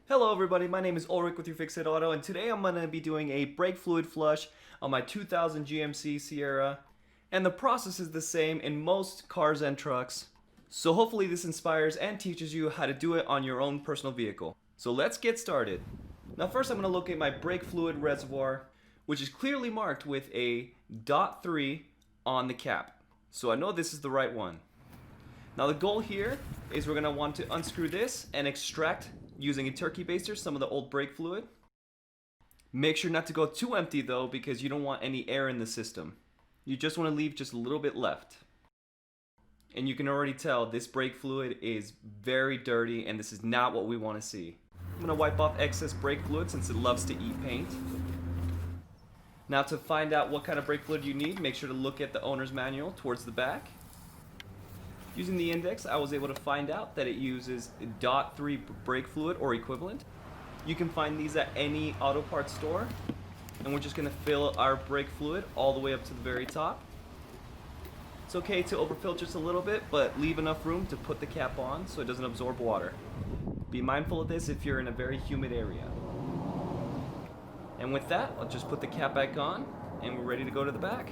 Hello everybody, my name is Ulrich with your Fix It Auto, and today I'm going to be doing a brake fluid flush on my 2000 GMC Sierra. And the process is the same in most cars and trucks. So hopefully this inspires and teaches you how to do it on your own personal vehicle. So let's get started. Now first I'm going to locate my brake fluid reservoir, which is clearly marked with a .3 on the cap. So I know this is the right one. Now the goal here is we're going to want to unscrew this and extract, using a turkey baster, some of the old brake fluid. Make sure not to go too empty though, because you don't want any air in the system. You just want to leave just a little bit left. And you can already tell this brake fluid is very dirty, and this is not what we want to see. I'm going to wipe off excess brake fluid since it loves to eat paint. Now to find out what kind of brake fluid you need, make sure to look at the owner's manual towards the back. Using the index, I was able to find out that it uses .3 brake fluid or equivalent. You can find these at any auto parts store. And we're just going to fill our brake fluid all the way up to the very top. It's okay to overfill just a little bit, but leave enough room to put the cap on so it doesn't absorb water. Be mindful of this if you're in a very humid area. And with that, I'll just put the cap back on and we're ready to go to the back.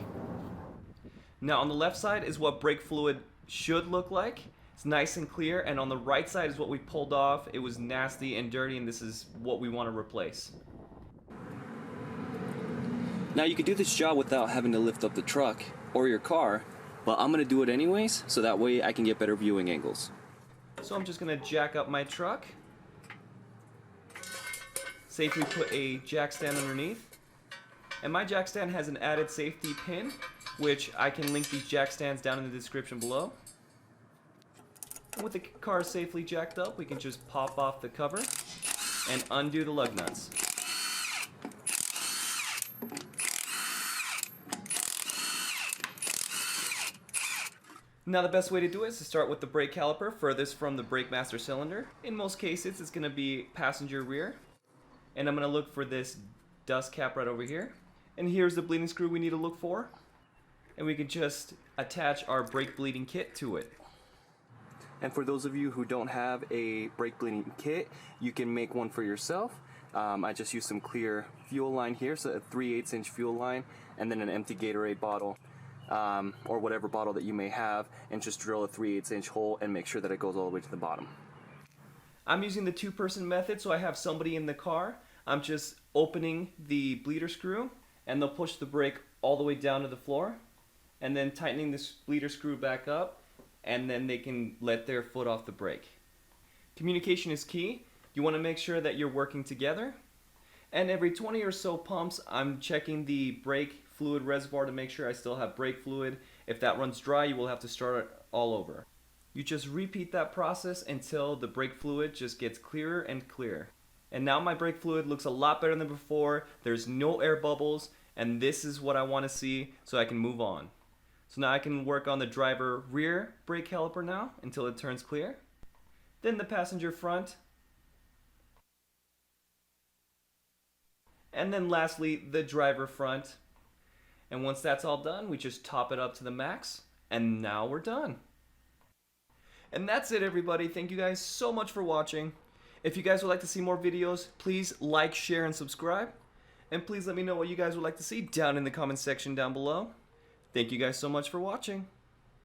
Now on the left side is what brake fluid should look like. It's nice and clear, and on the right side is what we pulled off. It was nasty and dirty, and this is what we want to replace. Now you could do this job without having to lift up the truck or your car, but I'm going to do it anyways, so that way I can get better viewing angles. So I'm just going to jack up my truck, safely put a jack stand underneath, and my jack stand has an added safety pin, which I can link these jack stands down in the description below. And with the car safely jacked up, we can just pop off the cover and undo the lug nuts. Now the best way to do it is to start with the brake caliper furthest from the brake master cylinder. In most cases it's going to be passenger rear. And I'm going to look for this dust cap right over here. And here's the bleeding screw we need to look for. And we can just attach our brake bleeding kit to it. And for those of you who don't have a brake bleeding kit, you can make one for yourself. I just used some clear fuel line here, so a 3/8 inch fuel line, and then an empty Gatorade bottle, or whatever bottle that you may have, and just drill a 3/8 inch hole and make sure that it goes all the way to the bottom. I'm using the two-person method, so I have somebody in the car. I'm just opening the bleeder screw, and they'll push the brake all the way down to the floor, and then tightening this bleeder screw back up, and then they can let their foot off the brake. Communication is key. You want to make sure that you're working together. And every 20 or so pumps, I'm checking the brake fluid reservoir to make sure I still have brake fluid. If that runs dry, you will have to start it all over. You just repeat that process until the brake fluid just gets clearer and clearer. And now my brake fluid looks a lot better than before. There's no air bubbles, and this is what I want to see so I can move on. So now I can work on the driver rear brake caliper now until it turns clear. Then the passenger front. And then lastly, the driver front. And once that's all done, we just top it up to the max, and now we're done. And that's it, everybody. Thank you guys so much for watching. If you guys would like to see more videos, please like, share, and subscribe. And please let me know what you guys would like to see down in the comment section down below. Thank you guys so much for watching.